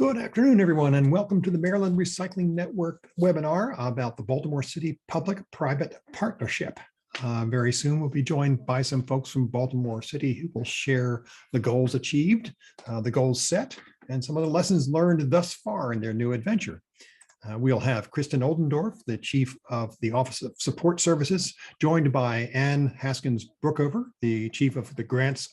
Good afternoon, everyone, and welcome to the Maryland Recycling Network webinar about the Baltimore City Public-Private Partnership. Very soon we'll be joined by some folks from Baltimore City who will share the goals achieved, the goals set, and some of the lessons learned thus far in their new adventure. We'll have Kristen Oldendorf, the Chief of the Office of Support Services, joined by Ann Haskins-Brookover, the Chief of the Grants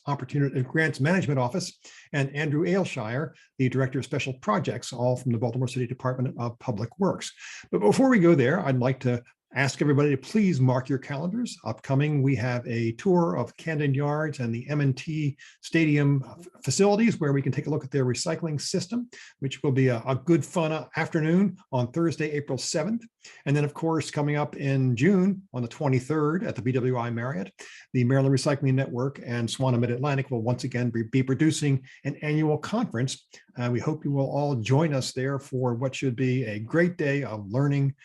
Management Office, and Andrew Ailshire, the Director of Special Projects, all from the Baltimore City Department of Public Works. But before we go there, I'd like to ask everybody to please mark your calendars. Upcoming, we have a tour of Camden Yards and the M&T Stadium facilities where we can take a look at their recycling system, which will be a good fun afternoon on Thursday, April 7th. And then, of course, coming up in June on the 23rd at the BWI Marriott, the Maryland Recycling Network and Swana Mid-Atlantic will once again be producing an annual conference. We hope you will all join us there for what should be a great day of learning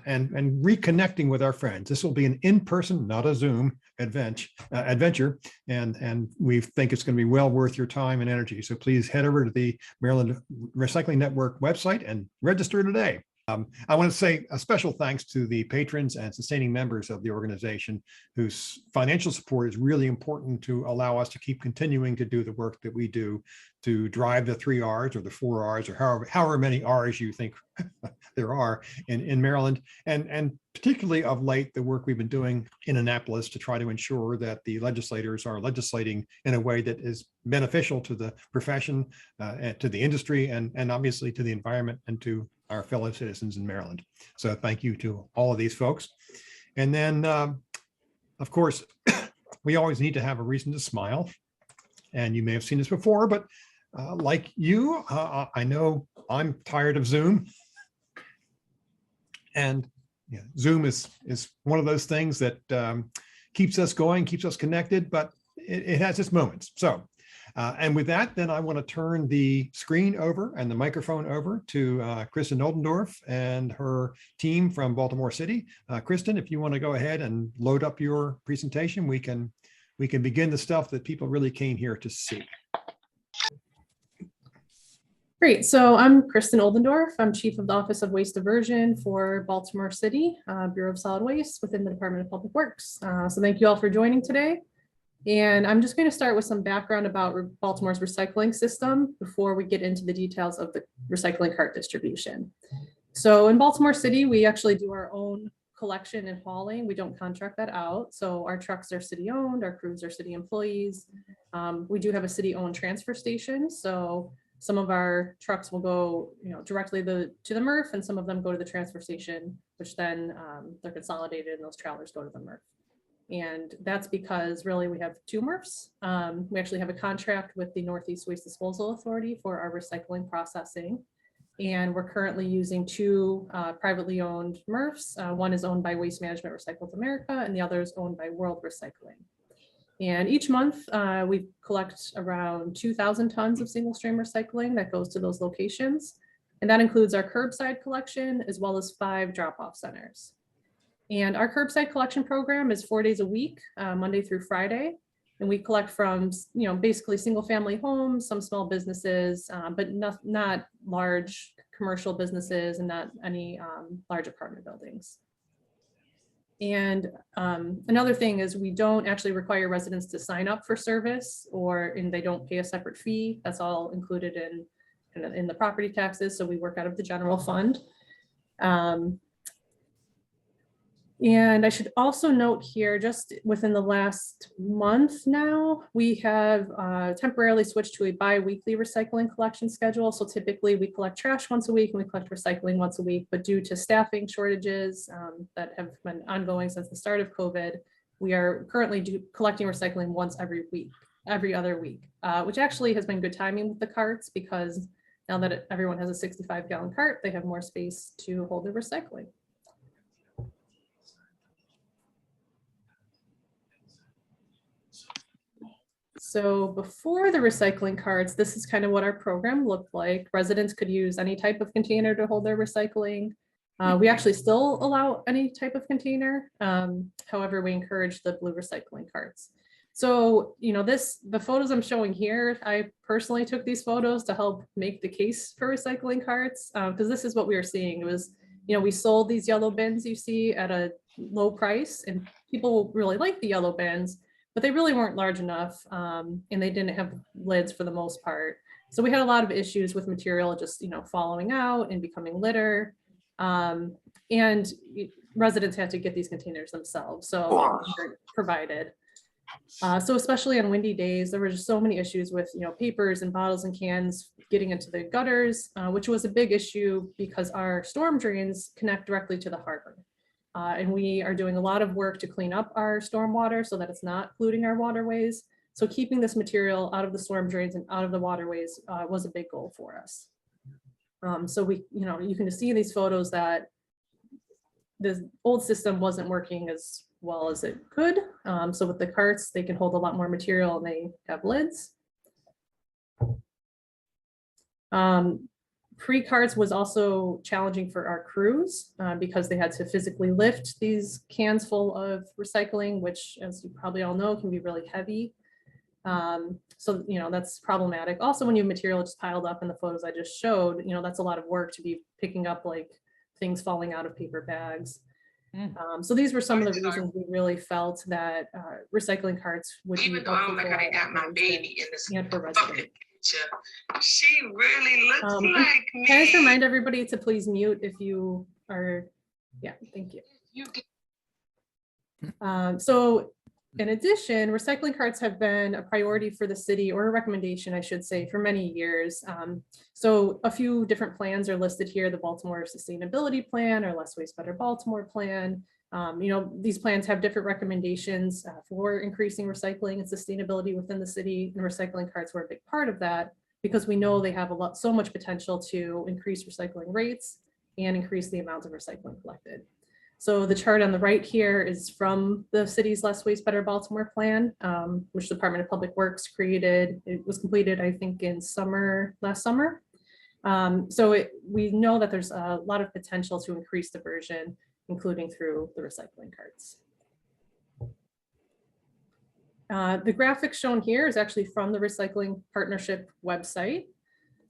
and reconnecting with our friends. This will be an in-person, not a Zoom adventure, and we think it's going to be well worth your time and energy. So please head over to the Maryland Recycling Network website and register today. I want to say a special thanks to the patrons and sustaining members of the organization whose financial support is really important to allow us to keep continuing to do the work that we do to drive the 3 R's or the 4 R's or however many R's you think there are in Maryland, and particularly of late, the work we've been doing in Annapolis to try to ensure that the legislators are legislating in a way that is beneficial to the profession, and to the industry, and obviously to the environment and to our fellow citizens in Maryland. So thank you to all of these folks. And then, of course, we always need to have a reason to smile. And you may have seen this before, but like you, I know I'm tired of Zoom. And yeah, Zoom is one of those things that keeps us going, keeps us connected, but it has its moments. So, and with that, then I want to turn the screen over and the microphone over to Kristen Oldendorf and her team from Baltimore City. Kristen, if you want to go ahead and load up your presentation, we can begin the stuff that people really came here to see. Great. So I'm Kristen Oldendorf. I'm Chief of the Office of Waste Diversion for Baltimore City, Bureau of Solid Waste within the Department of Public Works. So thank you all for joining today. And I'm just going to start with some background about Baltimore's recycling system before we get into the details of the recycling cart distribution. So in Baltimore City, we actually do our own collection and hauling. We don't contract that out. So our trucks are city owned, our crews are city employees. We do have a city owned transfer station. So some of our trucks will go, directly to the MRF, and some of them go to the transfer station, which then they're consolidated and those trailers go to the MRF. And that's because really we have 2 MRFs. We actually have a contract with the Northeast Waste Disposal Authority for our recycling processing. And we're currently using 2 privately owned MRFs. One is owned by Waste Management Recycled America, and the other is owned by World Recycling. And each month we collect around 2,000 tons of single stream recycling that goes to those locations. And that includes our curbside collection as well as 5 drop-off centers. And our curbside collection program is 4 days a week, Monday through Friday. And we collect from, basically single family homes, some small businesses, but not large commercial businesses and not any large apartment buildings. And another thing is we don't actually require residents to sign up for service and they don't pay a separate fee. That's all included in the property taxes. So we work out of the general fund. And I should also note here, just within the last month now, we have temporarily switched to a bi-weekly recycling collection schedule. So typically we collect trash once a week and we collect recycling once a week, but due to staffing shortages that have been ongoing since the start of COVID, we are currently collecting recycling once every other week, which actually has been good timing with the carts because now that everyone has a 65-gallon cart, they have more space to hold their recycling. So before the recycling carts, this is kind of what our program looked like. Residents could use any type of container to hold their recycling. We actually still allow any type of container. However, we encourage the blue recycling carts. So, the photos I'm showing here, I personally took these photos to help make the case for recycling carts, because this is what we were seeing. It was, we sold these yellow bins you see at a low price, and people really liked the yellow bins, but they really weren't large enough, and they didn't have lids for the most part. So we had a lot of issues with material just, following out and becoming litter. And residents had to get these containers themselves, so they weren't provided. So especially on windy days, there were just so many issues with, papers and bottles and cans getting into the gutters, which was a big issue because our storm drains connect directly to the harbor. And we are doing a lot of work to clean up our storm water so that it's not polluting our waterways. So keeping this material out of the storm drains and out of the waterways was a big goal for us. So we, you can see in these photos that the old system wasn't working as well as it could. So with the carts, they can hold a lot more material and they have lids. Pre-carts was also challenging for our crews because they had to physically lift these cans full of recycling, which, as you probably all know, can be really heavy. So, that's problematic. Also, when you have material just piled up in the photos I just showed, that's a lot of work to be picking up like things falling out of paper bags. So these were some of the reasons we really felt that recycling carts would be helpful for our got my baby in this and for residents. She really looks like me. Can I just remind everybody to please mute if you are, yeah, thank you. So in addition, recycling carts have been a priority for the city, or a recommendation, I should say, for many years. So a few different plans are listed here: the Baltimore Sustainability Plan, or Less Waste, Better Baltimore Plan. These plans have different recommendations for increasing recycling and sustainability within the city, and recycling carts were a big part of that because we know they have so much potential to increase recycling rates and increase the amount of recycling collected. So the chart on the right here is from the city's Less Waste, Better Baltimore Plan, which the Department of Public Works created. It was completed, I think, in last summer. So we know that there's a lot of potential to increase diversion, including through the recycling carts. The graphic shown here is actually from the Recycling Partnership website.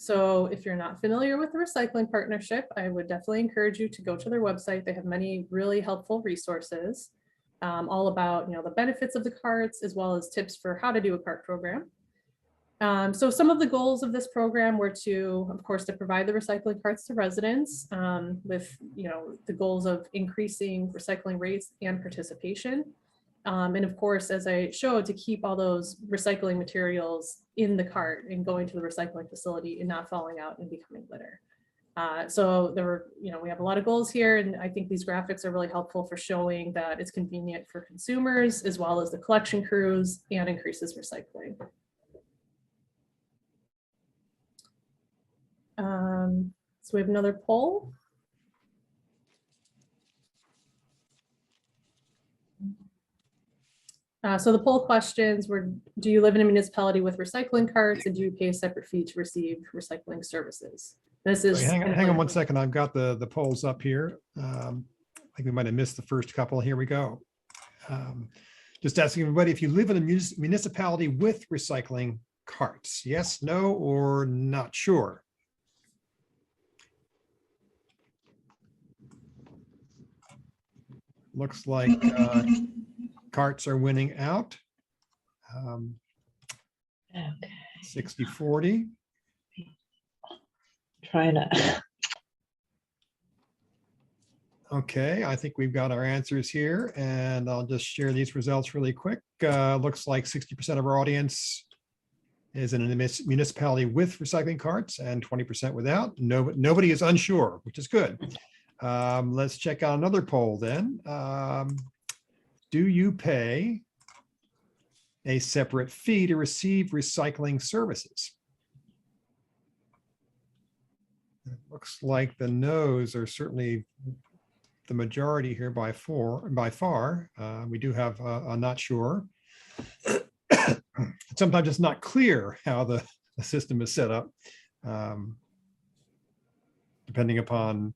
So if you're not familiar with the Recycling Partnership, I would definitely encourage you to go to their website. They have many really helpful resources, all about the benefits of the carts, as well as tips for how to do a cart program. So some of the goals of this program were to, of course, to provide the recycling carts to residents with the goals of increasing recycling rates and participation. And of course, as I showed, to keep all those recycling materials in the cart and going to the recycling facility and not falling out and becoming litter. So there were, we have a lot of goals here, and I think these graphics are really helpful for showing that it's convenient for consumers as well as the collection crews, and increases recycling. So we have another poll. So the poll questions were: do you live in a municipality with recycling carts, and do you pay a separate fee to receive recycling services? This is hang on 1 second. I've got the polls up here. I think we might have missed the first couple. Here we go. Just asking everybody if you live in a municipality with recycling carts. Yes, no, or not sure. Looks like carts are winning out. Okay. 60-40. Trying to. Okay, I think we've got our answers here, and I'll just share these results really quick. Looks like 60% of our audience is in a municipality with recycling carts and 20% without. Nobody is unsure, which is good. Let's check out another poll then. Do you pay a separate fee to receive recycling services? It looks like the no's are certainly the majority here by far. We do have a not sure. Sometimes it's not clear how the system is set up, depending upon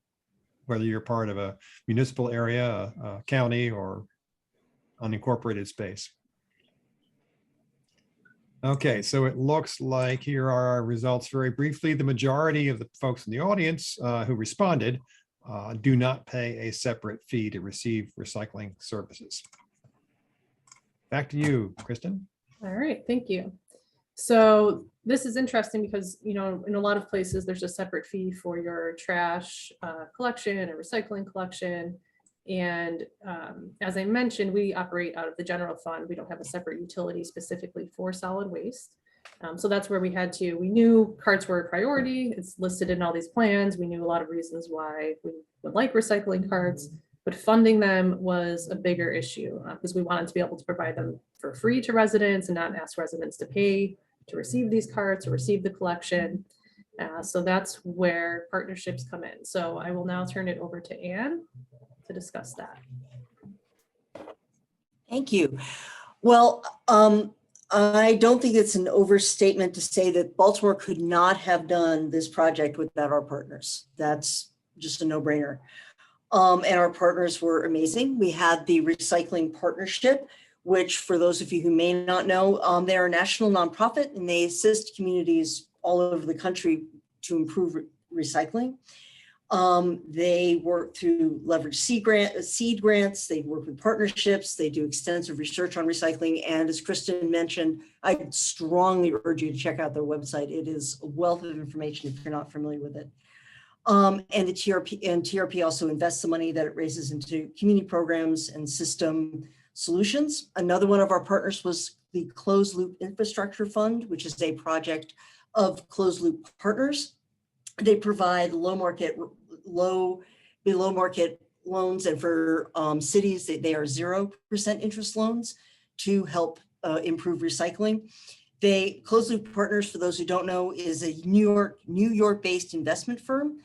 whether you're part of a municipal area, a county, or unincorporated space. Okay, so it looks like here are our results very briefly. The majority of the folks in the audience who responded do not pay a separate fee to receive recycling services. Back to you, Kristen. All right, thank you. So this is interesting because, you know, in a lot of places, there's a separate fee for your trash collection or recycling collection. And as I mentioned, we operate out of the general fund. We don't have a separate utility specifically for solid waste. So that's where we knew carts were a priority. It's listed in all these plans. We knew a lot of reasons why we would like recycling carts, but funding them was a bigger issue because we wanted to be able to provide them for free to residents and not ask residents to pay to receive these carts or receive the collection. So that's where partnerships come in. So I will now turn it over to Anne to discuss that. Thank you. Well, I don't think it's an overstatement to say that Baltimore could not have done this project without our partners. That's just a no-brainer. And our partners were amazing. We had the Recycling Partnership, which for those of you who may not know, they're a national nonprofit and they assist communities all over the country to improve recycling. They work through leverage seed grants, they work with partnerships, they do extensive research on recycling. And as Kristen mentioned, I strongly urge you to check out their website. It is a wealth of information if you're not familiar with it. And the TRP also invests the money that it raises into community programs and system solutions. Another one of our partners was the Closed Loop Infrastructure Fund, which is a project of closed loop partners. They provide below market loans, and for cities, they are 0% interest loans to help improve recycling. Closed Loop Partners, for those who don't know, is a New York-based investment firm,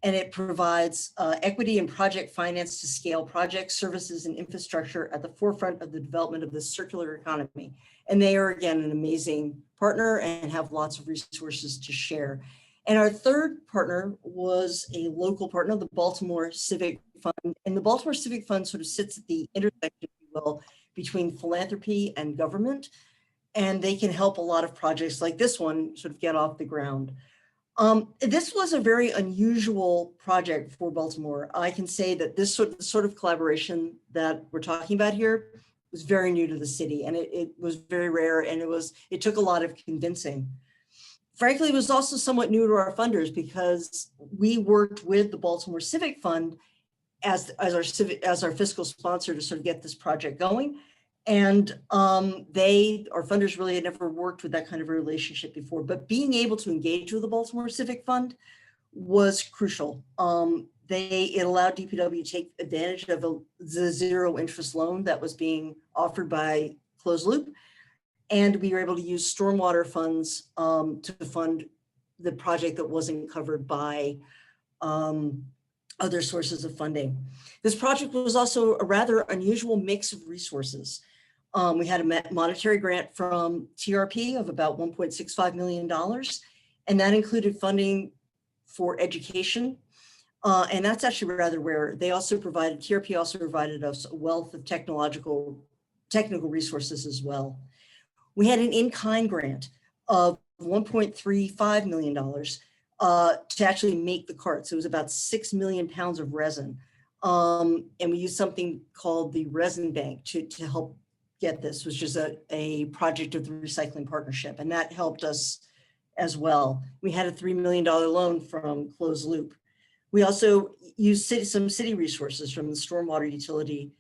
and it provides equity and project finance to scale projects, services, and infrastructure at the forefront of the development of the circular economy. And they are, again, an amazing partner and have lots of resources to share. And our third partner was a local partner, the Baltimore Civic Fund. And the Baltimore Civic Fund sort of sits at the intersection, if you will, between philanthropy and government. And they can help a lot of projects like this one sort of get off the ground. This was a very unusual project for Baltimore. I can say that this sort of collaboration that we're talking about here was very new to the city, and it was very rare, and it took a lot of convincing. Frankly, it was also somewhat new to our funders because we worked with the Baltimore Civic Fund as our fiscal sponsor to sort of get this project going. And our funders really had never worked with that kind of a relationship before, but being able to engage with the Baltimore Civic Fund was crucial. It allowed DPW to take advantage of the 0 interest loan that was being offered by Closed Loop. And we were able to use stormwater funds to fund the project that wasn't covered by other sources of funding. This project was also a rather unusual mix of resources. We had a monetary grant from TRP of about $1.65 million, and that included funding for education. And that's actually rather rare. TRP also provided us a wealth of technical resources as well. We had an in-kind grant of $1.35 million to actually make the carts. It was about 6 million pounds of resin. And we used something called the Resin Bank to help get this, which is a project of the Recycling Partnership. And that helped us as well. We had a $3 million loan from Closed Loop. We also used some city resources from the stormwater utility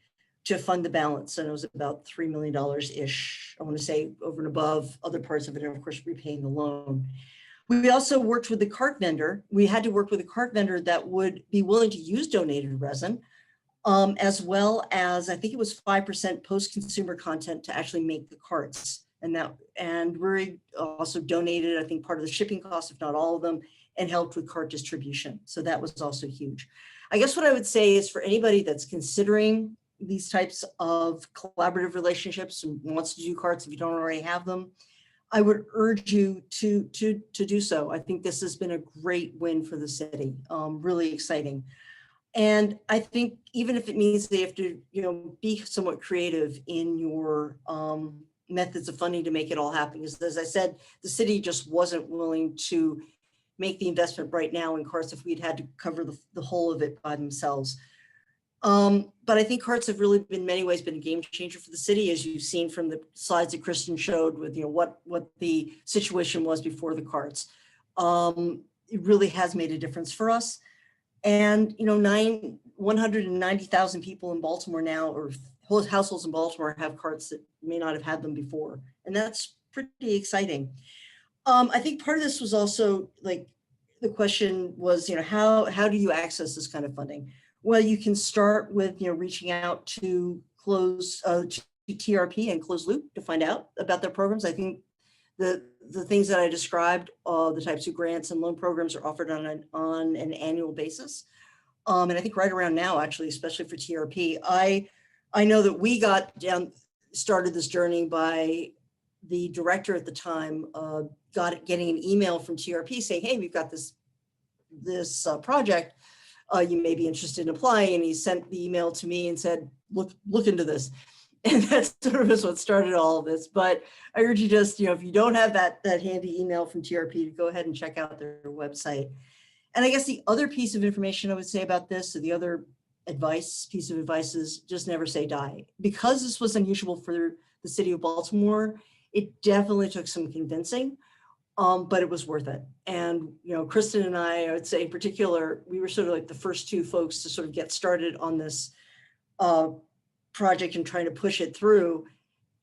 to fund the balance, and it was about $3 million-ish, I want to say, over and above other parts of it, and of course, repaying the loan. We also worked with the cart vendor. We had to work with a cart vendor that would be willing to use donated resin, as well as, I think it was 5% post-consumer content to actually make the carts. And we also donated, I think, part of the shipping costs, if not all of them, and helped with cart distribution. So that was also huge. I guess what I would say is for anybody that's considering these types of collaborative relationships and wants to do carts if you don't already have them, I would urge you to do so. I think this has been a great win for the city, really exciting. And I think even if it means they have to, be somewhat creative in your methods of funding to make it all happen. Because as I said, the city just wasn't willing to make the investment right now in carts if we'd had to cover the whole of it by themselves. But I think carts have really been, in many ways, been a game changer for the city, as you've seen from the slides that Kristen showed with, what the situation was before the carts. It really has made a difference for us. And, 190,000 people in Baltimore now, or households in Baltimore, have carts that may not have had them before. And that's pretty exciting. I think part of this was also, like, the question was, how do you access this kind of funding? Well, you can start with, reaching out to TRP and Closed Loop to find out about their programs. I think the things that I described, the types of grants and loan programs are offered on an annual basis. And I think right around now, actually, especially for TRP, I know that we started this journey by the director at the time, getting an email from TRP saying, hey, we've got this project. You may be interested in applying. And he sent the email to me and said, look into this. And that's sort of what started all of this. But I urge you just, if you don't have that handy email from TRP, to go ahead and check out their website. And I guess the other piece of information I would say about this, or the other piece of advice is just never say die. Because this was unusual for the city of Baltimore, it definitely took some convincing. But it was worth it. And, Kristen and I would say in particular, we were sort of like the first two folks to sort of get started on this project and trying to push it through.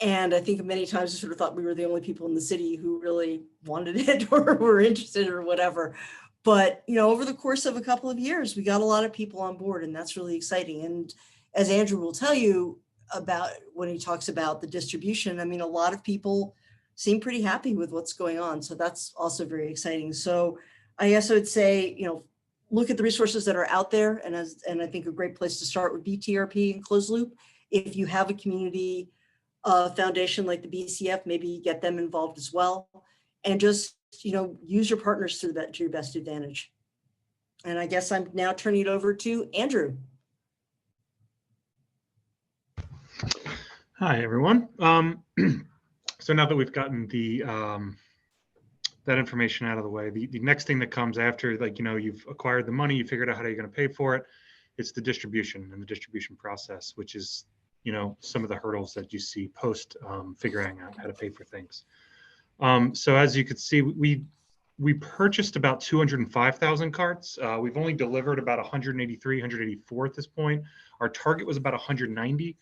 And I think many times I sort of thought we were the only people in the city who really wanted it or were interested or whatever. But, over the course of a couple of years, we got a lot of people on board, and that's really exciting. And as Andrew will tell you about when he talks about the distribution, I mean, a lot of people seem pretty happy with what's going on. So that's also very exciting. So I guess I would say, look at the resources that are out there. And I think a great place to start would be TRP and Closed Loop. If you have a community foundation like the BCF, maybe get them involved as well. And just, use your partners to your best advantage. And I guess I'm now turning it over to Andrew. Hi, everyone. So now that we've gotten that information out of the way, the next thing that comes after, you've acquired the money, you figured out how you're going to pay for it, it's the distribution and the distribution process, which is, some of the hurdles that you see post figuring out how to pay for things. So as you could see, we purchased about 205,000 carts. We've only delivered about 183, 184 at this point. Our target was about 190.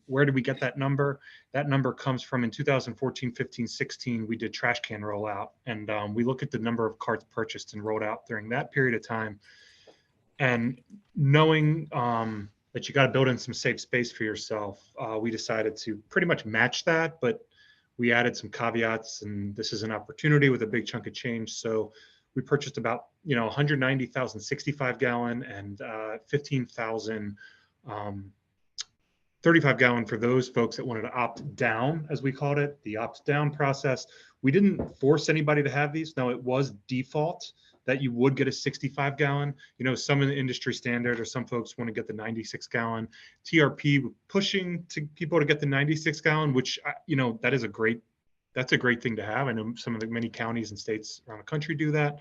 Where did we get that number? That number comes from in 2014, 15, 16, we did trash can rollout. And we look at the number of carts purchased and rolled out during that period of time. And knowing that you got to build in some safe space for yourself, we decided to pretty much match that, but we added some caveats, and this is an opportunity with a big chunk of change. So we purchased about, 190,000 65 gallon and 15,000 35 gallon for those folks that wanted to opt down, as we called it, the opt down process. We didn't force anybody to have these. Now, it was default that you would get a 65 gallon. Some in the industry standard, or some folks want to get the 96 gallon. TRP pushing to people to get the 96 gallon, which, that's a great thing to have. I know some of the many counties and states around the country do that.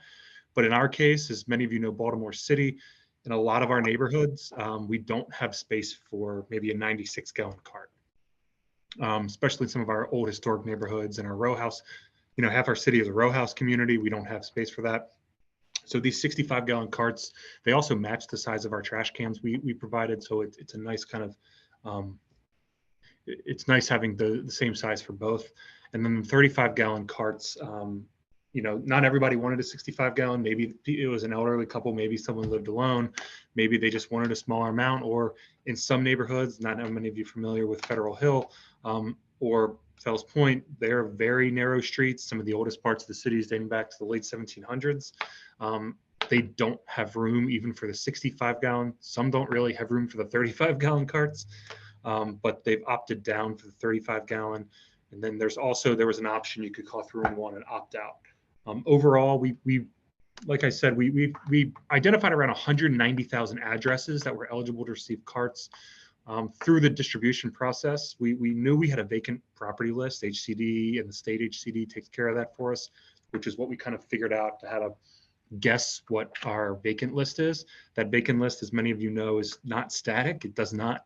But in our case, as many of you know, Baltimore City, in a lot of our neighborhoods, we don't have space for maybe a 96 gallon cart, especially some of our old historic neighborhoods and our row house. Half our city is a row house community. We don't have space for that. So these 65 gallon carts, they also match the size of our trash cans we provided. So it's a nice kind of, it's nice having the same size for both. And then the 35 gallon carts, not everybody wanted a 65 gallon. Maybe it was an elderly couple, maybe someone lived alone, maybe they just wanted a smaller amount, or in some neighborhoods, not many of you familiar with Federal Hill or Fells Point, they're very narrow streets. Some of the oldest parts of the city is dating back to the late 1700s. They don't have room even for the 65 gallon. Some don't really have room for the 35 gallon carts, but they've opted down for the 35 gallon. And then there was an option you could call through and one and opt out. Overall, we like I said, we identified around 190,000 addresses that were eligible to receive carts. Through the distribution process, we knew we had a vacant property list. HCD and the state HCD takes care of that for us, which is what we kind of figured out to how to guess what our vacant list is. That vacant list, as many of you know, is not static. It does not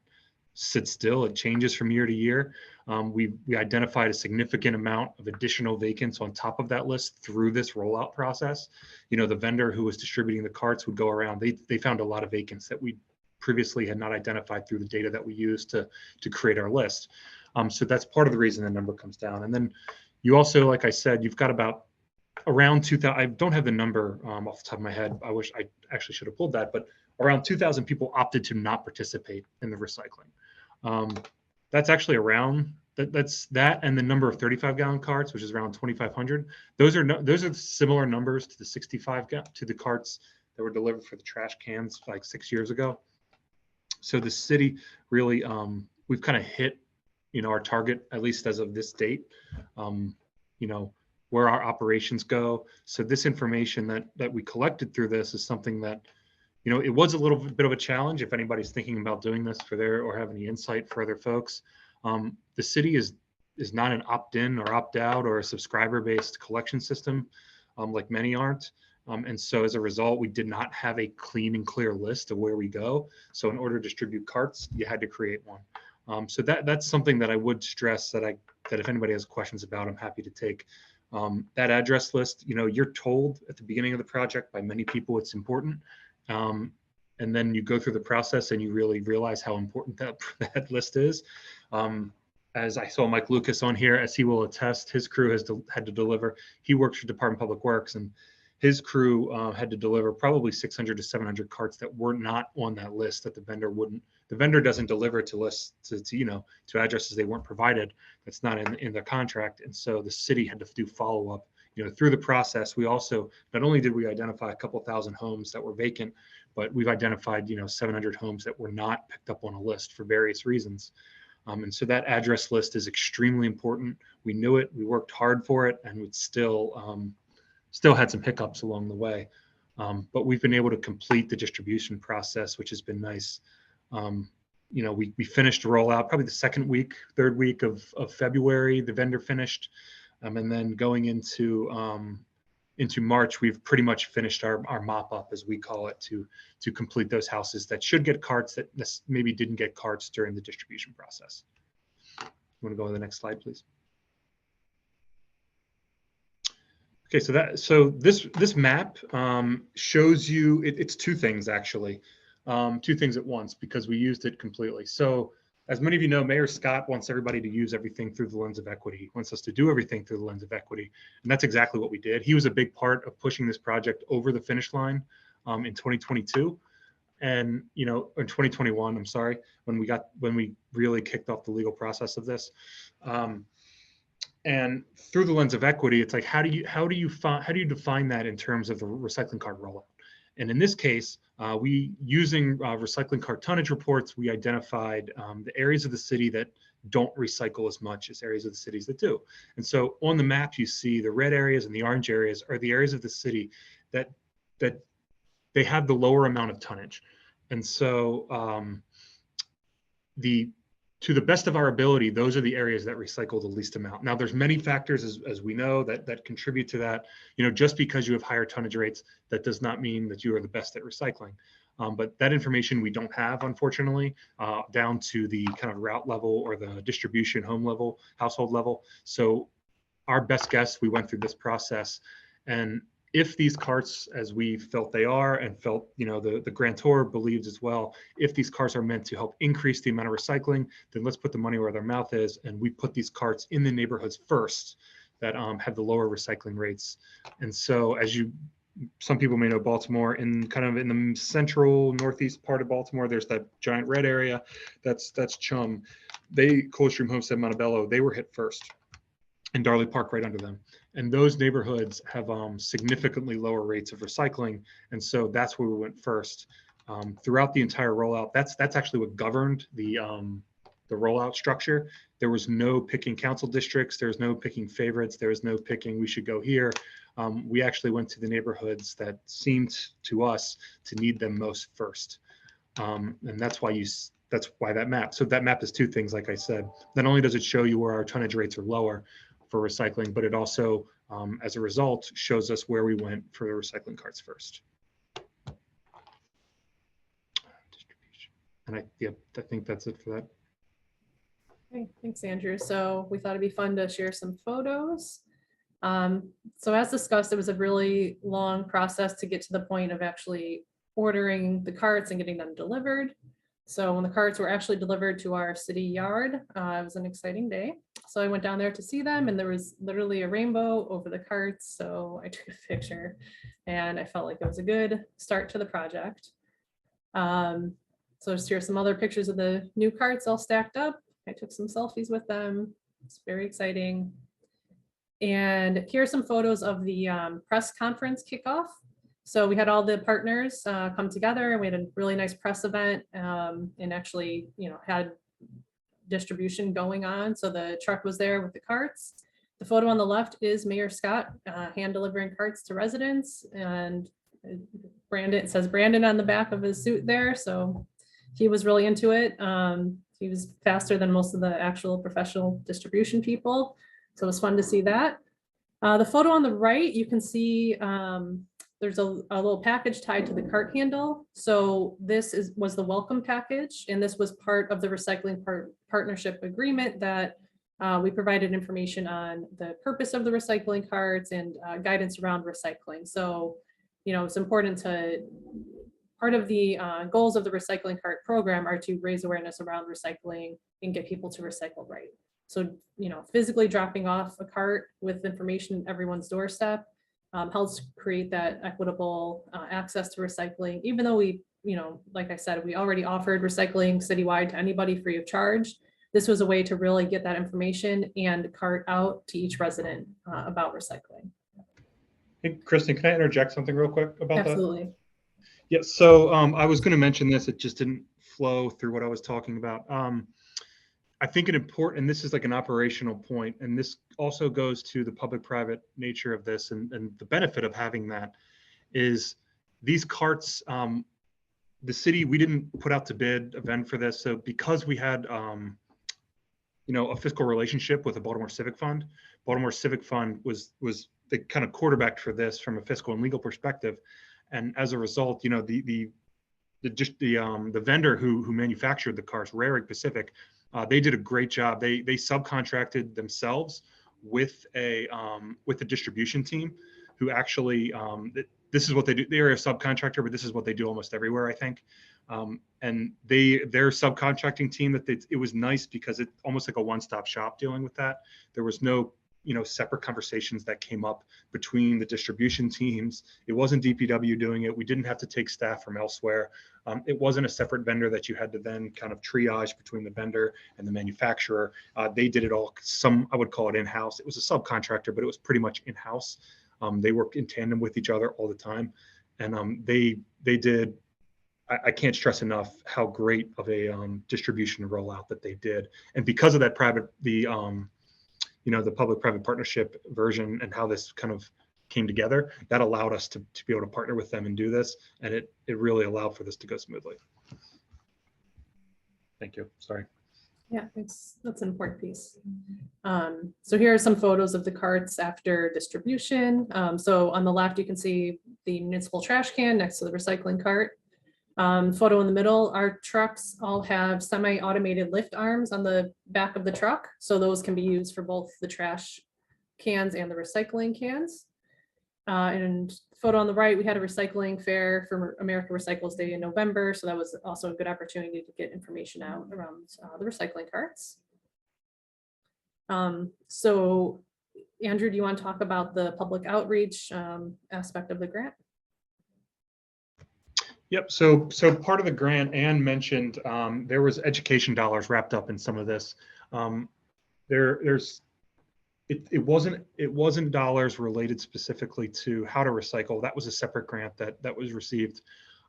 sit still. It changes from year to year. We identified a significant amount of additional vacants on top of that list through this rollout process. You know, the vendor who was distributing the carts would go around. They found a lot of vacants that we previously had not identified through the data that we used to create our list. So that's part of the reason the number comes down. And then you also, like I said, you've got about around 2,000, I don't have the number off the top of my head. I wish I actually should have pulled that, but around 2,000 people opted to not participate in the recycling. That's actually around, that's that and the number of 35-gallon carts, which is around 2,500. Those are similar numbers to the 65 to the carts that were delivered for the trash cans like 6 years ago. So the city really, we've kind of hit, you know, our target, at least as of this date, you know, where our operations go. So this information that we collected through this is something that, you know, it was a little bit of a challenge if anybody's thinking about doing this for their, or have any insight for other folks. The city is not an opt-in or opt-out or a subscriber-based collection system, like many aren't. And so as a result, we did not have a clean and clear list of where we go. So in order to distribute carts, you had to create one. So that's something that I would stress that if anybody has questions about, I'm happy to take. That address list, you know, you're told at the beginning of the project by many people it's important. And then you go through the process and you really realize how important that list is. As I saw Mike Lucas on here, as he will attest, his crew had to deliver. He works for Department of Public Works, and his crew had to deliver probably 600 to 700 carts that were not on that list, that the vendor wouldn't. The vendor doesn't deliver to lists to addresses they weren't provided. That's not in the contract, and so the city had to do follow up. You know, through the process, we also not only did we identify a couple thousand homes that were vacant, but we've identified 700 homes that were not picked up on a list for various reasons. And so that address list is extremely important. We knew it, we worked hard for it, and we'd still had some hiccups along the way. But we've been able to complete the distribution process, which has been nice. We finished the rollout probably the third week of February, the vendor finished. And then going into March, we've pretty much finished our mop up, as we call it, to complete those houses that should get carts that maybe didn't get carts during the distribution process. You want to go to the next slide, please? Okay, so this map shows you it's two things actually, two things at once, because we used it completely. So as many of you know, Mayor Scott wants everybody to use everything through the lens of equity. He wants us to do everything through the lens of equity, and that's exactly what we did. He was a big part of pushing this project over the finish line in 2022, and in 2021. I'm sorry, when we really kicked off the legal process of this. And through the lens of equity, it's like, how do you define that in terms of the recycling cart rollout? And in this case, using recycling cart tonnage reports, we identified the areas of the city that don't recycle as much as areas of the cities that do. And so on the map, you see the red areas and the orange areas are the areas of the city that they have the lower amount of tonnage. And so to the best of our ability, those are the areas that recycle the least amount. Now, there's many factors, as we know, that contribute to that. Just because you have higher tonnage rates, that does not mean that you are the best at recycling. But that information we don't have, unfortunately, down to the kind of route level or the distribution home level, household level. So our best guess, we went through this process, and if these carts, as we felt they are, and felt, the grantor believes as well, if these carts are meant to help increase the amount of recycling, then let's put the money where their mouth is. And we put these carts in the neighborhoods first that have the lower recycling rates. And so some people may know Baltimore, in the central northeast part of Baltimore, there's that giant red area. That's Chum. Coldstream, Homestead, Montebello, they were hit first, and Darley Park right under them. And those neighborhoods have significantly lower rates of recycling. And so that's where we went first. Throughout the entire rollout, that's actually what governed the rollout structure. There was no picking council districts. There was no picking favorites. There was no picking, we should go here. We actually went to the neighborhoods that seemed to us to need them most first. And that's why that's why that map. So that map is two things, like I said. Not only does it show you where our tonnage rates are lower for recycling, but it also, as a result, shows us where we went for the recycling carts first. Distribution. And I think that's it for that. Okay, thanks, Andrew. So we thought it'd be fun to share some photos. So as discussed, it was a really long process to get to the point of actually ordering the carts and getting them delivered. So when the carts were actually delivered to our city yard, it was an exciting day. So I went down there to see them, and there was literally a rainbow over the carts. So I took a picture, and I felt like it was a good start to the project. So just here's some other pictures of the new carts all stacked up. I took some selfies with them. It's very exciting. And here are some photos of the press conference kickoff. So we had all the partners come together, and we had a really nice press event, and actually, had distribution going on. So the truck was there with the carts. The photo on the left is Mayor Scott hand delivering carts to residents, and it says Brandon on the back of his suit there. So he was really into it. He was faster than most of the actual professional distribution people. So it was fun to see that. The photo on the right, you can see there's a little package tied to the cart handle. So this was the welcome package, and this was part of the recycling partnership agreement that we provided information on the purpose of the recycling carts and guidance around recycling. So, it's important part of the goals of the recycling cart program are to raise awareness around recycling and get people to recycle right. So, physically dropping off a cart with information at everyone's doorstep helps create that equitable access to recycling. Even though we, like I said, we already offered recycling citywide to anybody free of charge. This was a way to really get that information and cart out to each resident about recycling. Hey, Kristen, can I interject something real quick about that? Absolutely. Yeah, so I was going to mention this, it just didn't flow through what I was talking about. I think an important, and this is like an operational point, and this also goes to the public-private nature of this, and the benefit of having that is these carts, the city, we didn't put out to bid a vendor for this. So because we had, a fiscal relationship with the Baltimore Civic Fund, Baltimore Civic Fund was the kind of quarterback for this from a fiscal and legal perspective. And as a result, the vendor who manufactured the cars, Rehrig Pacific, they did a great job. They subcontracted themselves with a distribution team who actually, this is what they do. They're a subcontractor, but this is what they do almost everywhere, I think. And their subcontracting team, it was nice because it's almost like a one-stop shop dealing with that. There was no separate conversations that came up between the distribution teams. It wasn't DPW doing it. We didn't have to take staff from elsewhere. It wasn't a separate vendor that you had to then kind of triage between the vendor and the manufacturer. They did it all, I would call it in-house. It was a subcontractor, but it was pretty much in-house. They worked in tandem with each other all the time. And they did, I can't stress enough how great of a distribution rollout that they did. And because of that the public-private partnership version and how this kind of came together, that allowed us to be able to partner with them and do this. And it really allowed for this to go smoothly. Thank you. Sorry. Yeah, that's an important piece. So here are some photos of the carts after distribution. So on the left, you can see the municipal trash can next to the recycling cart. Photo in the middle, our trucks all have semi-automated lift arms on the back of the truck. So those can be used for both the trash cans and the recycling cans. And photo on the right, we had a recycling fair for America Recycles Day in November. So that was also a good opportunity to get information out around the recycling carts. So Andrew, do you want to talk about the public outreach aspect of the grant? Yep. So part of the grant, Ann mentioned, there was education dollars wrapped up in some of this. It wasn't dollars related specifically to how to recycle. That was a separate grant that was received.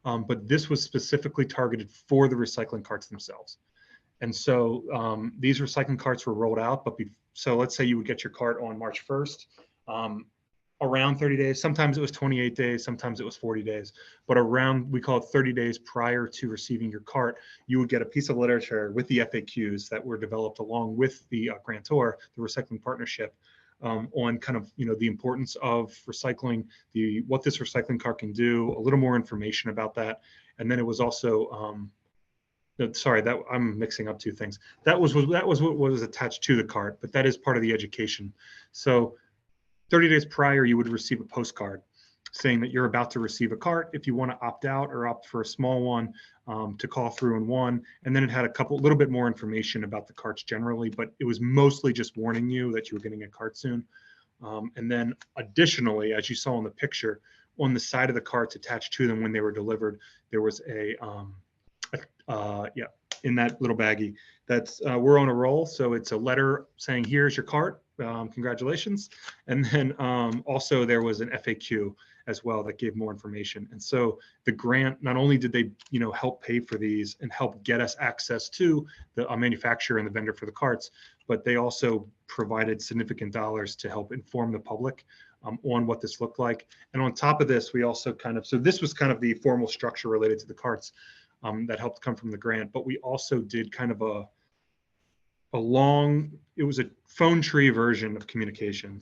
But this was specifically targeted for the recycling carts themselves. And so these recycling carts were rolled out. So let's say you would get your cart on March 1st. around 30 days. Sometimes it was 28 days, sometimes it was 40 days, but around, we call it 30 days prior to receiving your cart, you would get a piece of literature with the FAQs that were developed along with the grantor, the recycling partnership, on kind of, the importance of recycling, what this recycling cart can do, a little more information about that. And then it was also, sorry, that I'm mixing up two things. That was what was attached to the cart, but that is part of the education. So 30 days prior, you would receive a postcard saying that you're about to receive a cart. If you want to opt out or opt for a small one, to call through in one. And then it had a little bit more information about the carts generally, but it was mostly just warning you that you were getting a cart soon. And then additionally, as you saw in the picture, on the side of the carts attached to them when they were delivered, there was in that little baggie, that's we're on a roll. So it's a letter saying, here's your cart, congratulations. And then also there was an FAQ as well that gave more information. And so the grant, not only did they help pay for these and help get us access to the manufacturer and the vendor for the carts, but they also provided significant dollars to help inform the public on what this looked like. And on top of this, we also so this was kind of the formal structure related to the carts that helped come from the grant, but we also did kind of it was a phone tree version of communication,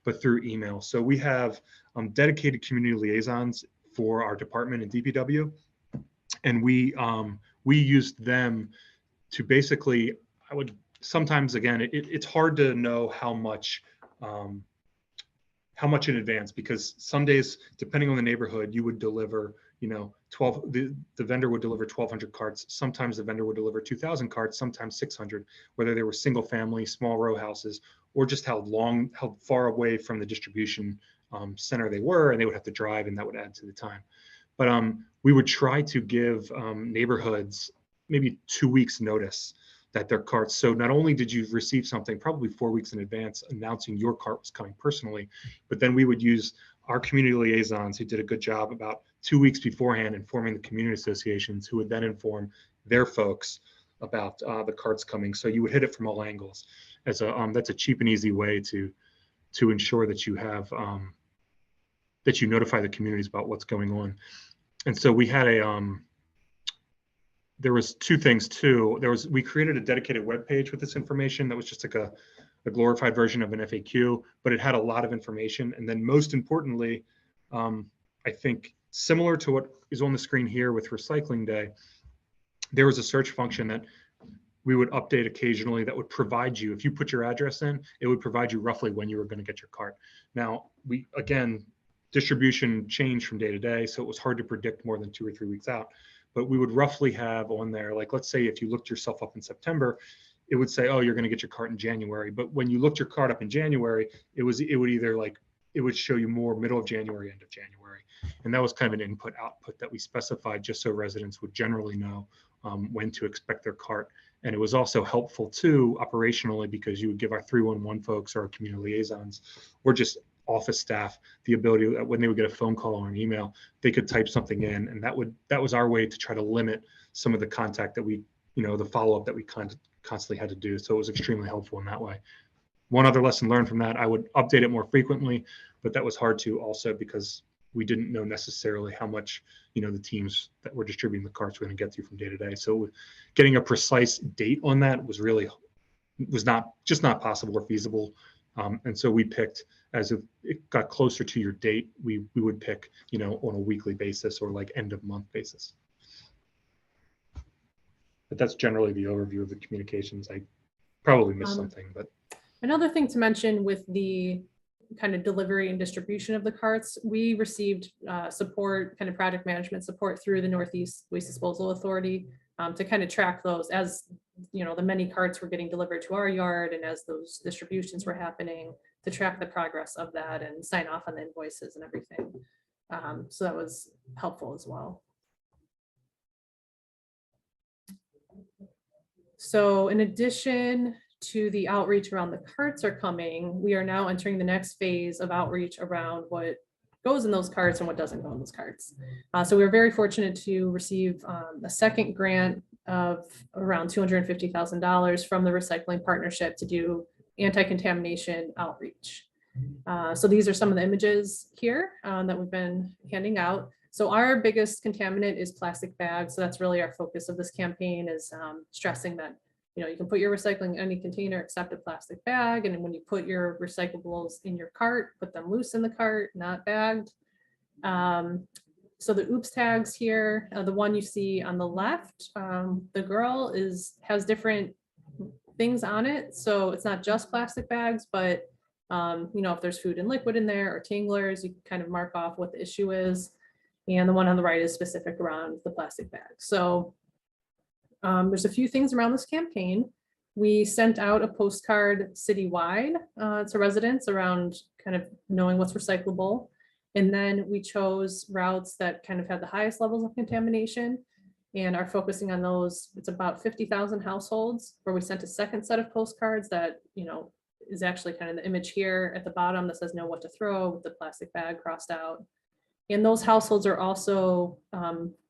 but through email. So we have dedicated community liaisons for our department in DPW, and we used them to basically, sometimes, again, it's hard to know how much in advance, because some days, depending on the neighborhood, you would deliver, 12, the vendor would deliver 1,200 carts. Sometimes the vendor would deliver 2,000 carts, sometimes 600, whether they were single family, small row houses, or just how far away from the distribution center they were, and they would have to drive, and that would add to the time. But we would try to give neighborhoods maybe 2 weeks notice that their carts. So not only did you receive something probably 4 weeks in advance announcing your cart was coming personally, but then we would use our community liaisons who did a good job about 2 weeks beforehand informing the community associations, who would then inform their folks about the carts coming. So you would hit it from all angles. That's a cheap and easy way to ensure that you have that you notify the communities about what's going on. And so we had there was two things too. We created a dedicated web page with this information that was just like a glorified version of an FAQ, but it had a lot of information. And then most importantly, I think similar to what is on the screen here with Recycling Day, there was a search function that we would update occasionally that would provide you, if you put your address in, it would provide you roughly when you were going to get your cart. Now, distribution changed from day to day, so it was hard to predict more than 2 or 3 weeks out. But we would roughly have on there, like, let's say if you looked yourself up in September, it would say, oh, you're going to get your cart in January. But when you looked your cart up in January, it would show you more middle of January, end of January. And that was kind of an input output that we specified just so residents would generally know when to expect their cart. And it was also helpful too, operationally, because you would give our 311 folks or our community liaisons or just office staff the ability that when they would get a phone call or an email, they could type something in. And that was our way to try to limit some of the contact that we, the follow-up that we constantly had to do. So it was extremely helpful in that way. One other lesson learned from that, I would update it more frequently, but that was hard to also because we didn't know necessarily how much, the teams that were distributing the carts were going to get through from day to day. So getting a precise date on that was not possible or feasible. And so we picked, as it got closer to your date, we would pick, on a weekly basis or like end of month basis. But that's generally the overview of the communications. I probably missed something, but. Another thing to mention with the kind of delivery and distribution of the carts, we received support, kind of project management support through the Northeast Waste Disposal Authority to kind of track those as, the many carts were getting delivered to our yard and as those distributions were happening, to track the progress of that and sign off on the invoices and everything. So that was helpful as well. So in addition to the outreach around the carts are coming, we are now entering the next phase of outreach around what goes in those carts and what doesn't go in those carts. So we were very fortunate to receive a second grant of around $250,000 from the recycling partnership to do anti-contamination outreach. So these are some of the images here that we've been handing out. So our biggest contaminant is plastic bags. So that's really our focus of this campaign, is stressing that, you can put your recycling in any container except a plastic bag. And when you put your recyclables in your cart, put them loose in the cart, not bagged. So the oops tags here, the one you see on the left, the girl has different things on it. So it's not just plastic bags, but if there's food and liquid in there or tanglers, you can kind of mark off what the issue is. And the one on the right is specific around the plastic bag. So there's a few things around this campaign. We sent out a postcard citywide to residents around kind of knowing what's recyclable. And then we chose routes that kind of had the highest levels of contamination and are focusing on those. It's about 50,000 households, where we sent a second set of postcards that, is actually kind of the image here at the bottom that says know what to throw, with the plastic bag crossed out. And those households are also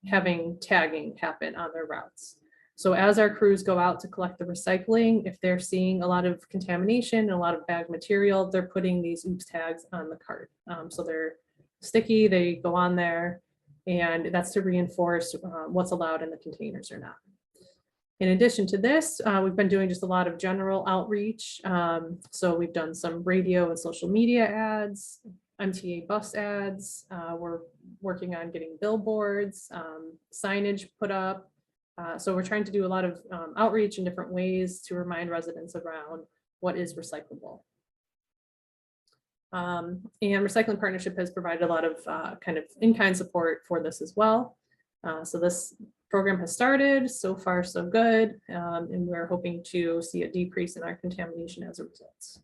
having tagging happen on their routes. So as our crews go out to collect the recycling, if they're seeing a lot of contamination and a lot of bag material, they're putting these oops tags on the cart. So they're sticky, they go on there, and that's to reinforce what's allowed in the containers or not. In addition to this, we've been doing just a lot of general outreach. So we've done some radio and social media ads, MTA bus ads. We're working on getting billboards, signage put up. So we're trying to do a lot of outreach in different ways to remind residents around what is recyclable. And Recycling Partnership has provided a lot of kind of in-kind support for this as well. So this program has started, so far so good, and we're hoping to see a decrease in our contamination as a result.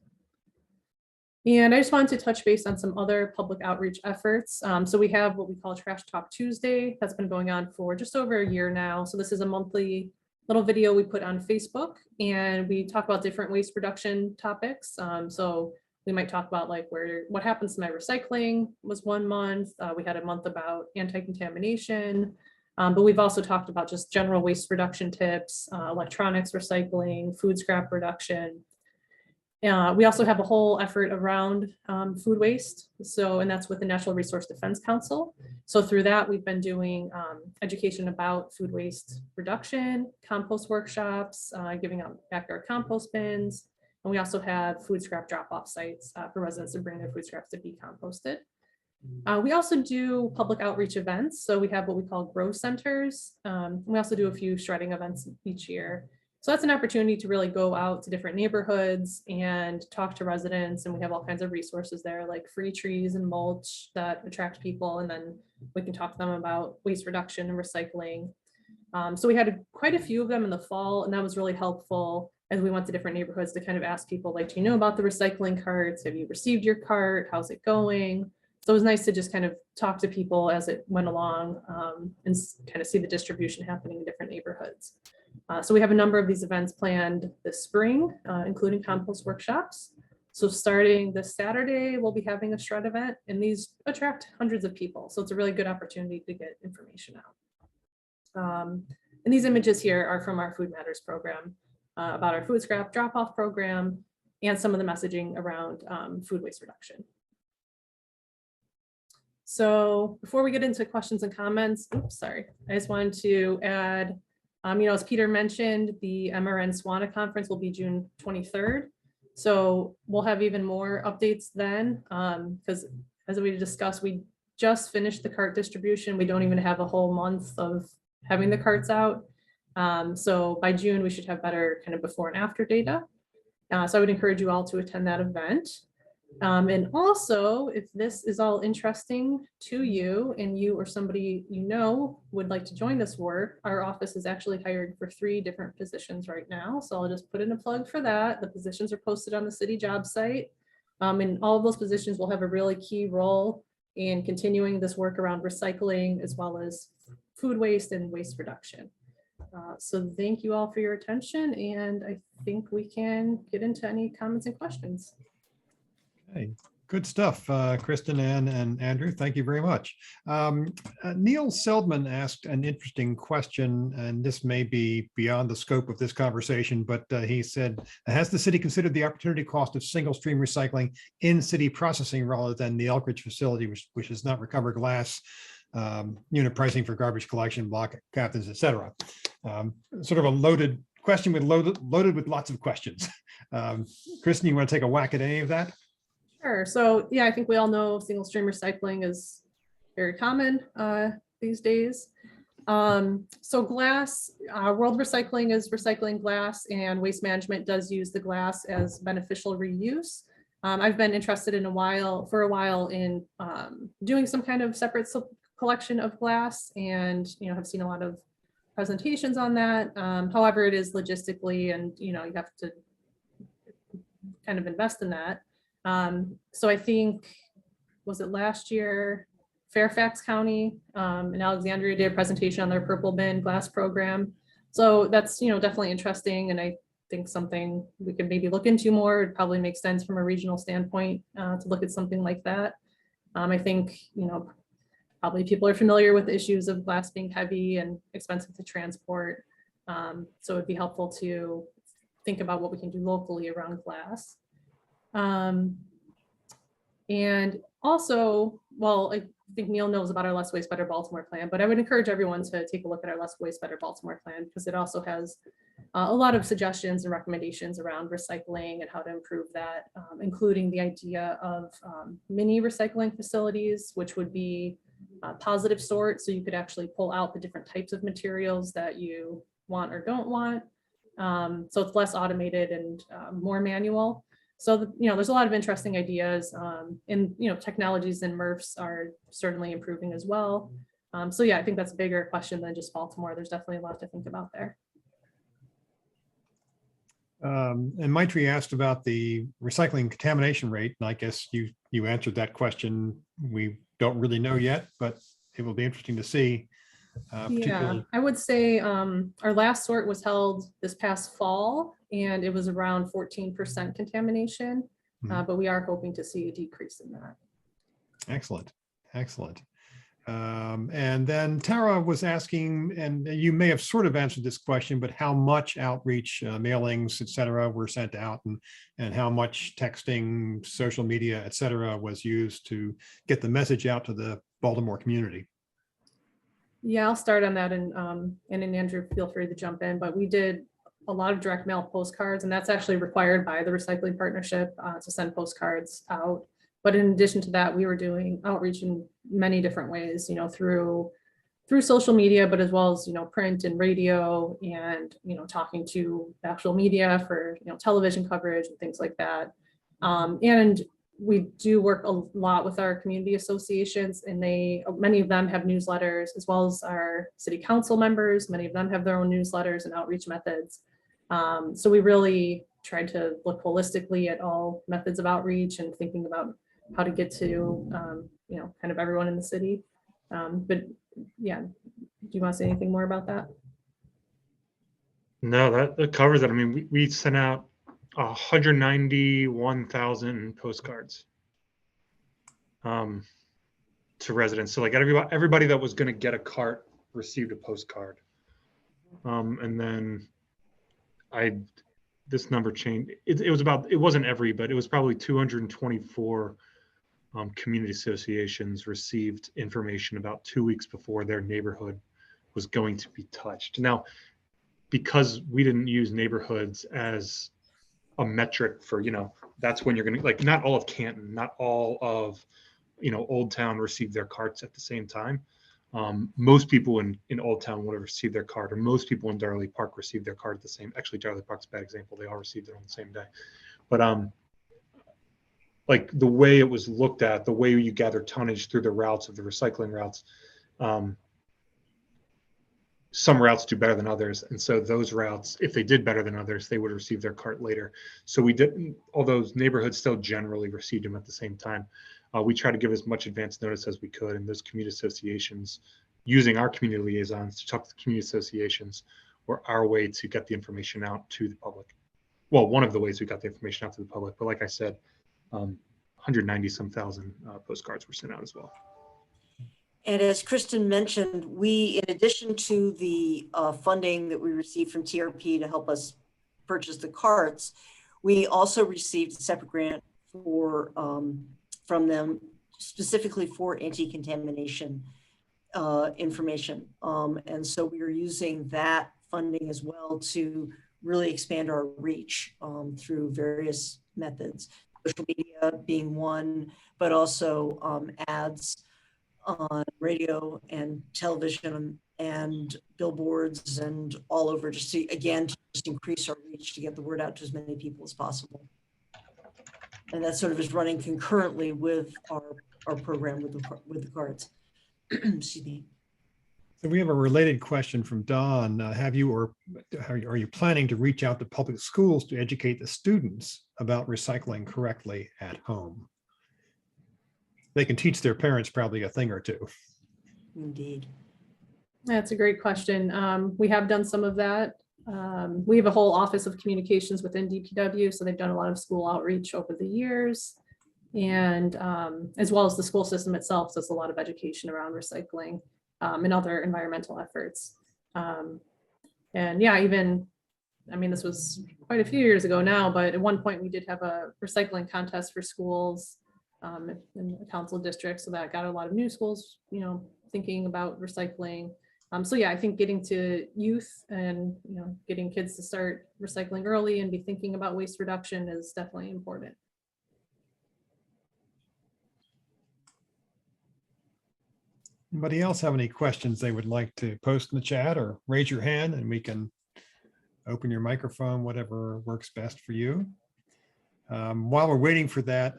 And I just wanted to touch base on some other public outreach efforts. So we have what we call Trash Talk Tuesday. That's been going on for just over a year now. So this is a monthly little video we put on Facebook, and we talk about different waste reduction topics. So we might talk about like what happens to my recycling was one month. We had a month about anti-contamination, but we've also talked about just general waste reduction tips, electronics recycling, food scrap reduction. We also have a whole effort around food waste. So, and that's with the Natural Resource Defense Council. So through that, we've been doing education about food waste reduction, compost workshops, giving out backyard compost bins. And we also have food scrap drop-off sites for residents to bring their food scraps to be composted. We also do public outreach events. So we have what we call grow centers. We also do a few shredding events each year. So that's an opportunity to really go out to different neighborhoods and talk to residents. And we have all kinds of resources there, like free trees and mulch that attract people. And then we can talk to them about waste reduction and recycling. So we had quite a few of them in the fall, and that was really helpful as we went to different neighborhoods to kind of ask people, like, do you know about the recycling carts? Have you received your cart? How's it going? So it was nice to just kind of talk to people as it went along and kind of see the distribution happening in different neighborhoods. So we have a number of these events planned this spring, including compost workshops. So starting this Saturday, we'll be having a shred event, and these attract hundreds of people. So it's a really good opportunity to get information out. And these images here are from our Food Matters program about our food scrap drop-off program and some of the messaging around food waste reduction. So before we get into questions and comments, I just wanted to add, as Peter mentioned, the MRN SWANA conference will be June 23rd. So we'll have even more updates then, because as we discussed, we just finished the cart distribution. We don't even have a whole month of having the carts out. So by June, we should have better kind of before and after data. So I would encourage you all to attend that event. And also, if this is all interesting to you and you or somebody you know would like to join this work, our office is actually hired for 3 different positions right now. So I'll just put in a plug for that. The positions are posted on the city job site. And all of those positions will have a really key role in continuing this work around recycling, as well as food waste and waste reduction. So thank you all for your attention. And I think we can get into any comments and questions. Okay, Good stuff, Kristen and Andrew. Thank you very much. Neil Seldman asked an interesting question, and this may be beyond the scope of this conversation, but he said, has the city considered the opportunity cost of single stream recycling in city processing rather than the Elkridge facility, which does not recover glass, unit pricing for garbage collection, block captains, et cetera? Sort of a loaded question loaded with lots of questions. Kristen, you want to take a whack at any of that? Sure. So yeah, I think we all know single stream recycling is very common these days. So glass, World Recycling is recycling glass, and Waste Management does use the glass as beneficial reuse. I've been interested for a while in doing some kind of separate collection of glass, and have seen a lot of presentations on that. However, it is logistically, and you have to kind of invest in that. So I think, was it last year, Fairfax County and Alexandria did a presentation on their purple bin glass program. So that's, definitely interesting. And I think something we could maybe look into more. It probably makes sense from a regional standpoint to look at something like that. I think, probably people are familiar with the issues of glass being heavy and expensive to transport. So it'd be helpful to think about what we can do locally around glass. And also, well, I think Neil knows about our Less Waste, Better Baltimore plan, but I would encourage everyone to take a look at our Less Waste, Better Baltimore plan, because it also has a lot of suggestions and recommendations around recycling and how to improve that, including the idea of mini recycling facilities, which would be positive sort. So you could actually pull out the different types of materials that you want or don't want. So it's less automated and more manual. So, there's a lot of interesting ideas, and, technologies and MRFs are certainly improving as well. So yeah, I think that's a bigger question than just Baltimore. There's definitely a lot to think about there. And Maitri asked about the recycling contamination rate, and I guess you answered that question. We don't really know yet, but it will be interesting to see. Yeah, I would say our last sort was held this past fall, and it was around 14% contamination, but we are hoping to see a decrease in that. Excellent, excellent. And then Tara was asking, and you may have sort of answered this question, but how much outreach, mailings, et cetera, were sent out, and how much texting, social media, et cetera, was used to get the message out to the Baltimore community? Yeah, I'll start on that, and then Andrew, feel free to jump in, but we did a lot of direct mail postcards, and that's actually required by the recycling partnership to send postcards out. But in addition to that, we were doing outreach in many different ways, through social media, but as well as, print and radio, and, talking to the actual media for, television coverage and things like that. And we do work a lot with our community associations, and many of them have newsletters, as well as our city council members. Many of them have their own newsletters and outreach methods. So we really tried to look holistically at all methods of outreach and thinking about how to get to, kind of everyone in the city. But yeah, do you want to say anything more about that? No, that covers it. I mean, we sent out 191,000 postcards to residents. So like everybody that was going to get a cart received a postcard. And then this number changed. It wasn't every, but it was probably 224 community associations received information about 2 weeks before their neighborhood was going to be touched. Now, because we didn't use neighborhoods as a metric for, that's when you're going to, like, not all of Canton, not all of, Old Town received their carts at the same time. Most people in Old Town would have received their cart, or most people in Darley Park received their cart at the same. Actually, Darley Park's a bad example. They all received it on the same day. But like the way it was looked at, the way you gather tonnage through the routes of the recycling routes, some routes do better than others. And so those routes, if they did better than others, they would receive their cart later. So we didn't, although neighborhoods still generally received them at the same time. We try to give as much advance notice as we could, and those community associations, using our community liaisons to talk to the community associations, were our way to get the information out to the public. Well, one of the ways we got the information out to the public, but like I said, 190 some thousand postcards were sent out as well. And as Kristen mentioned, we, in addition to the funding that we received from TRP to help us purchase the carts, we also received a separate grant for from them specifically for anti-contamination information. And so we are using that funding as well to really expand our reach through various methods, social media being one, but also ads on radio and television and billboards and all over, just to, again, to just increase our reach to get the word out to as many people as possible. And that sort of is running concurrently with our program with the cards. Excuse me. So we have a related question from Don. Have you or are you planning to reach out to public schools to educate the students about recycling correctly at home? They can teach their parents probably a thing or two. Indeed. That's a great question. We have done some of that. We have a whole office of communications within DPW, so they've done a lot of school outreach over the years. And as well as the school system itself does a lot of education around recycling and other environmental efforts. And yeah, even, I mean, this was quite a few years ago now, but at one point we did have a recycling contest for schools in the council district. So that got a lot of new schools, you know, thinking about recycling. So yeah, I think getting to youth and, you know, getting kids to start recycling early and be thinking about waste reduction is definitely important. Anybody else have any questions they would like to post in the chat or raise your hand and we can open your microphone, whatever works best for you. While we're waiting for that,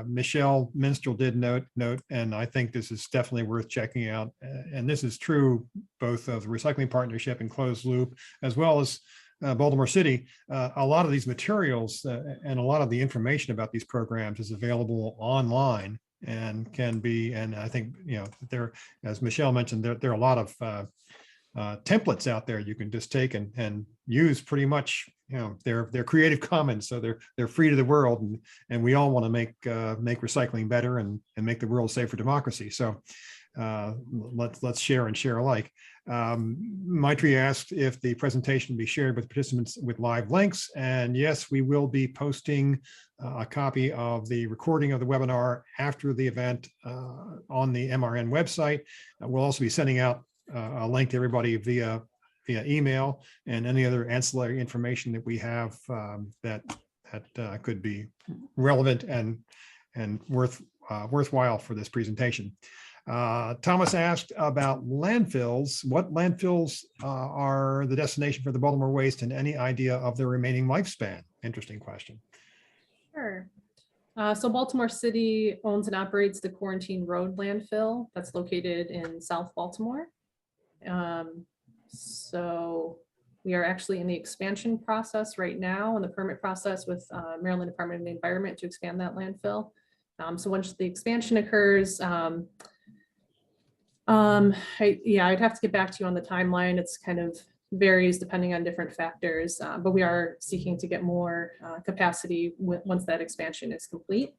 Michelle Minstrel did note, and I think this is definitely worth checking out. And this is true both of the Recycling Partnership and Closed Loop, as well as Baltimore City. A lot of these materials and a lot of the information about these programs is available online and can be, and I think, you know, there, as Michelle mentioned, there are a lot of templates out there you can just take and use pretty much, you know, they're Creative Commons, so they're free to the world, and we all want to make recycling better and make the world safe for democracy. So let's share and share alike. Maitri asked if the presentation be shared with participants with live links, and yes, we will be posting a copy of the recording of the webinar after the event on the MRN website. We'll also be sending out a link to everybody via email and any other ancillary information that we have that could be relevant and worthwhile for this presentation. Thomas asked about landfills. What landfills are the destination for the Baltimore waste, and any idea of the remaining lifespan? Interesting question. Sure. So Baltimore City owns and operates the Quarantine Road landfill that's located in South Baltimore. So we are actually in the expansion process right now, in the permit process with Maryland Department of the Environment to expand that landfill. So once the expansion occurs, I'd have to get back to you on the timeline. It's kind of varies depending on different factors, but we are seeking to get more capacity once that expansion is complete.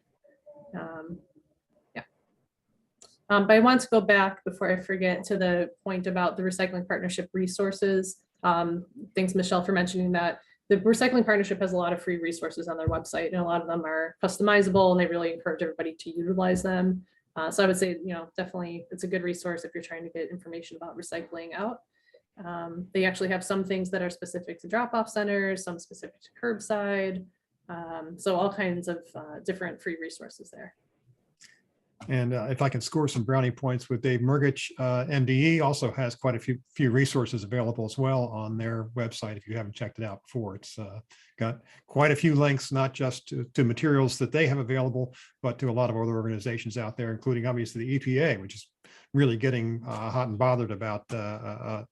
But I want to go back before I forget to the point about the Recycling Partnership resources. Thanks, Michelle, for mentioning that. The Recycling Partnership has a lot of free resources on their website, and a lot of them are customizable, and they really encourage everybody to utilize them. So I would say, you know, definitely it's a good resource if you're trying to get information about recycling out. They actually have some things that are specific to drop-off centers, some specific to curbside. So all kinds of different free resources there. And if I can score some brownie points with Dave Murgich, MDE also has quite a few resources available as well on their website. If you haven't checked it out before, it's got quite a few links, not just to materials that they have available, but to a lot of other organizations out there, including obviously the EPA, which is really getting hot and bothered about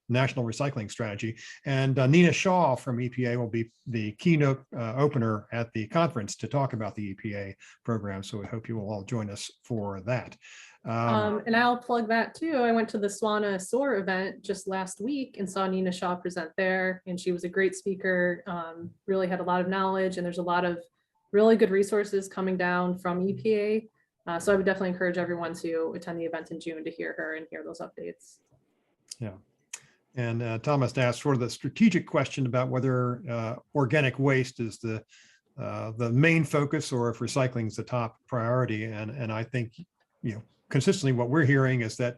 national recycling strategy. And Nina Shaw from EPA will be the keynote opener at the conference to talk about the EPA program. So we hope you will all join us for that. And I'll plug that too. I went to the Swana SOAR event just last week and saw Nina Shaw present there, and she was a great speaker, really had a lot of knowledge, and there's a lot of really good resources coming down from EPA. So I would definitely encourage everyone to attend the event in June to hear her and hear those updates. Yeah. And Thomas asked sort of the strategic question about whether organic waste is the main focus or if recycling is the top priority. And I think, consistently what we're hearing is that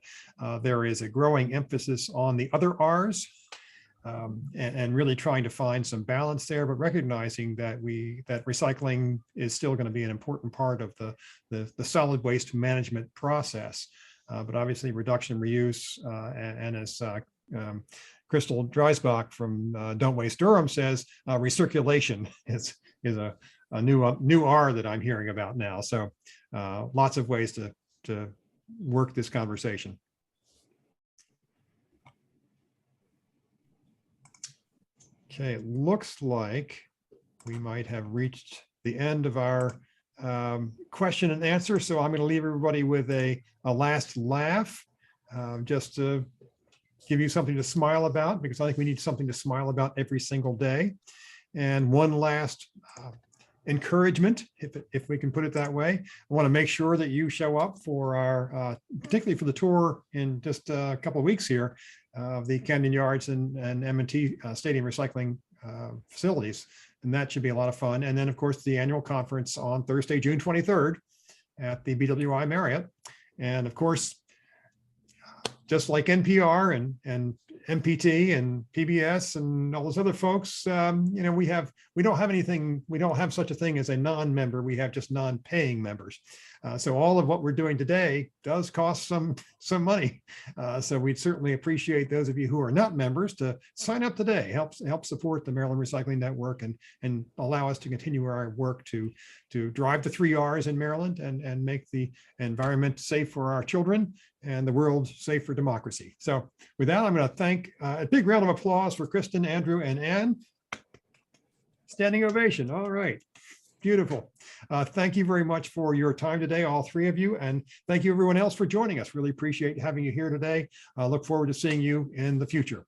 there is a growing emphasis on the other R's, and really trying to find some balance there, but recognizing that recycling is still going to be an important part of the solid waste management process. But obviously reduction, reuse, and as Crystal Dreisbach from Don't Waste Durham says, recirculation is a new R that I'm hearing about now. So lots of ways to work this conversation. Okay, it looks like we might have reached the end of our question and answer. So I'm going to leave everybody with a last laugh, just to give you something to smile about, because I think we need something to smile about every single day. And one last encouragement, if we can put it that way. I want to make sure that you show up for our, particularly for the tour in just a couple of weeks here, of the Camden Yards and M&T Stadium recycling facilities. And that should be a lot of fun. And then, of course, the annual conference on Thursday, June 23rd at the BWI Marriott. And of course, just like NPR and MPT and PBS and all those other folks, we don't have such a thing as a non-member. We have just non-paying members. So all of what we're doing today does cost some money. So we'd certainly appreciate those of you who are not members to sign up today, help support the Maryland Recycling Network and allow us to continue our work to drive the 3 R's in Maryland and make the environment safe for our children and the world safe for democracy. So with that, I'm going to thank a big round of applause for Kristen, Andrew, and Ann. Standing ovation. All right. Beautiful. Thank you very much for your time today, all 3 of you. And thank you everyone else for joining us. Really appreciate having you here today. I look forward to seeing you in the future.